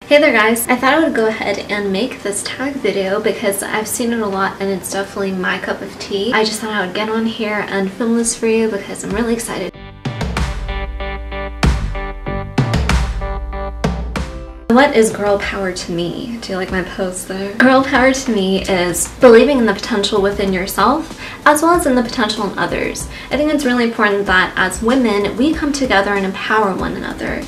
Hey there guys, I thought I would go ahead and make this tag video because I've seen it a lot and it's definitely my cup of tea. I just thought I would get on here and film this for you because I'm really excited. What is girl power to me? Do you like my pose there? Girl power to me is believing in the potential within yourself as well as in the potential in others. I think it's really important that as women, we come together and empower one another.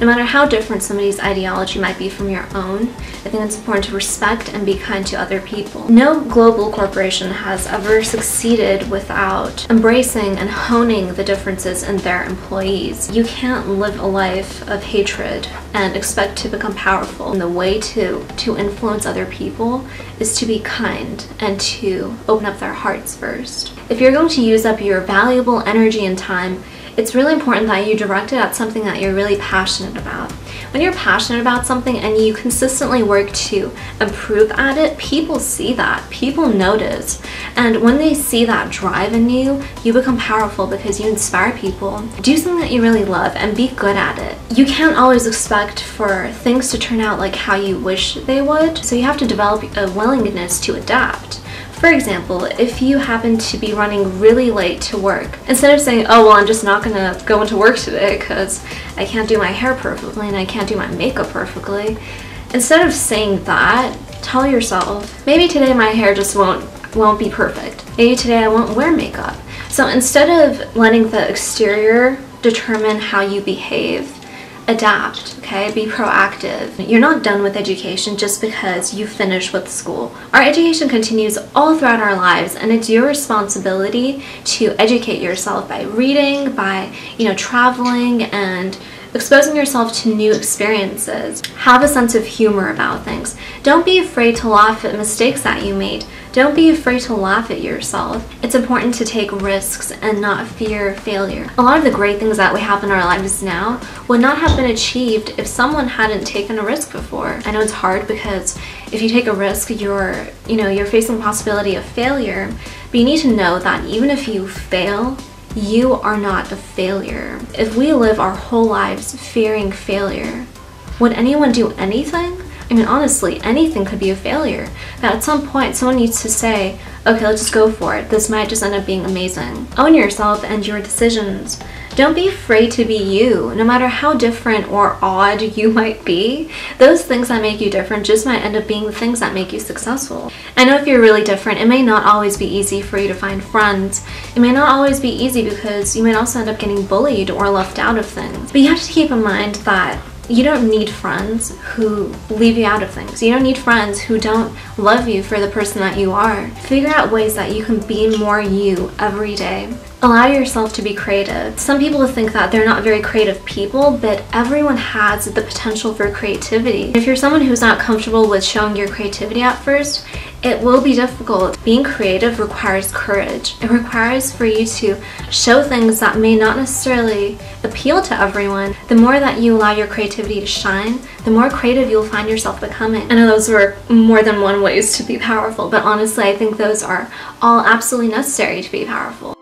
No matter how different somebody's ideology might be from your own, I think it's important to respect and be kind to other people. No global corporation has ever succeeded without embracing and honing the differences in their employees. You can't live a life of hatred and expect to become powerful. And the way to influence other people is to be kind and to open up their hearts first. If you're going to use up your valuable energy and time, it's really important that you direct it at something that you're really passionate about. When you're passionate about something and you consistently work to improve at it, people see that, people notice. And when they see that drive in you, you become powerful because you inspire people. Do something that you really love and be good at it. You can't always expect for things to turn out like how you wish they would, so you have to develop a willingness to adapt. For example, if you happen to be running really late to work, instead of saying, oh well, I'm just not gonna go into work today because I can't do my hair perfectly and I can't do my makeup perfectly, instead of saying that, tell yourself, maybe today my hair just won't be perfect. Maybe today I won't wear makeup. So instead of letting the exterior determine how you behave, adapt, okay? Be proactive. You're not done with education just because you finish with school. Our education continues all throughout our lives, and it's your responsibility to educate yourself by reading, by, traveling and exposing yourself to new experiences. Have a sense of humor about things. Don't be afraid to laugh at mistakes that you made. Don't be afraid to laugh at yourself. It's important to take risks and not fear failure. A lot of the great things that we have in our lives now would not have been achieved if someone hadn't taken a risk before. I know it's hard because if you take a risk, you're facing the possibility of failure, but you need to know that even if you fail, you are not a failure. If we live our whole lives fearing failure, would anyone do anything? I mean, honestly, anything could be a failure. But at some point, someone needs to say, okay, let's just go for it. This might just end up being amazing. Own yourself and your decisions. Don't be afraid to be you. No matter how different or odd you might be, those things that make you different just might end up being the things that make you successful. I know if you're really different, it may not always be easy for you to find friends. It may not always be easy because you might also end up getting bullied or left out of things. But you have to keep in mind that you don't need friends who leave you out of things. You don't need friends who don't love you for the person that you are. Figure out ways that you can be more you every day. Allow yourself to be creative. Some people think that they're not very creative people, but everyone has the potential for creativity. If you're someone who's not comfortable with showing your creativity at first, it will be difficult. Being creative requires courage. It requires for you to show things that may not necessarily appeal to everyone. The more that you allow your creativity to shine, the more creative you'll find yourself becoming. I know those were more than one ways to be powerful, but honestly, I think those are all absolutely necessary to be powerful.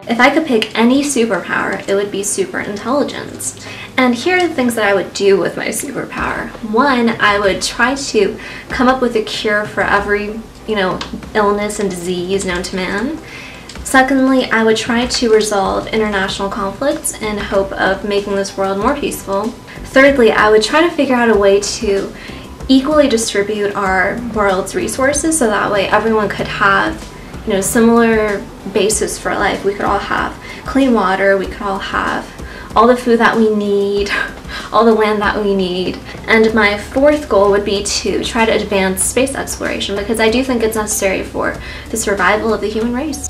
If I could pick any superpower, it would be super intelligence. And here are the things that I would do with my superpower. One, I would try to come up with a cure for every, illness and disease known to man. Secondly, I would try to resolve international conflicts in hope of making this world more peaceful. Thirdly, I would try to figure out a way to equally distribute our world's resources so that way everyone could have similar basis for life. We could all have clean water, we could all have all the food that we need, all the land that we need. And my fourth goal would be to try to advance space exploration because I do think it's necessary for the survival of the human race.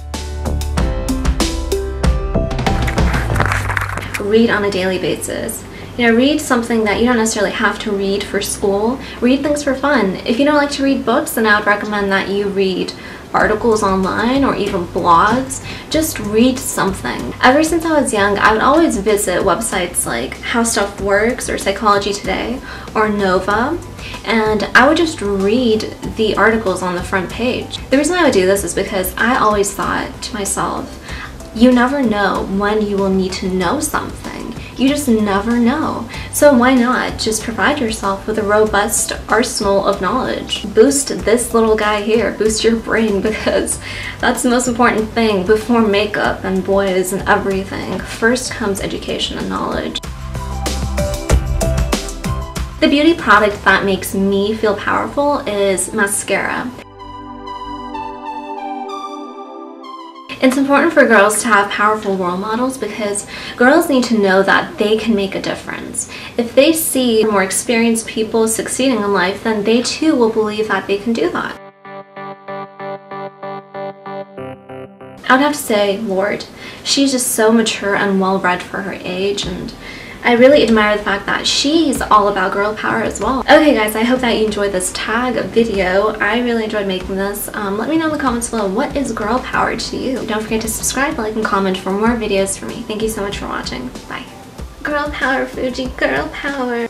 Read on a daily basis. Read something that you don't necessarily have to read for school. Read things for fun. If you don't like to read books, then I would recommend that you read articles online or even blogs. Just read something. Ever since I was young, I would always visit websites like How Stuff Works or Psychology Today or Nova, and I would just read the articles on the front page. The reason I would do this is because I always thought to myself, You never know when you will need to know something. You just never know. So why not just provide yourself with a robust arsenal of knowledge? Boost this little guy here, boost your brain, because that's the most important thing before makeup and boys and everything. First comes education and knowledge. The beauty product that makes me feel powerful is mascara. It's important for girls to have powerful role models because girls need to know that they can make a difference. If they see more experienced people succeeding in life, then they too will believe that they can do that. I would have to say, Lord, she's just so mature and well-read for her age, and I really admire the fact that she's all about girl power as well. Okay guys, I hope that you enjoyed this tag video. I really enjoyed making this. Let me know in the comments below, what is girl power to you? Don't forget to subscribe, like, and comment for more videos from me. Thank you so much for watching. Bye. Girl power, Fuji, girl power.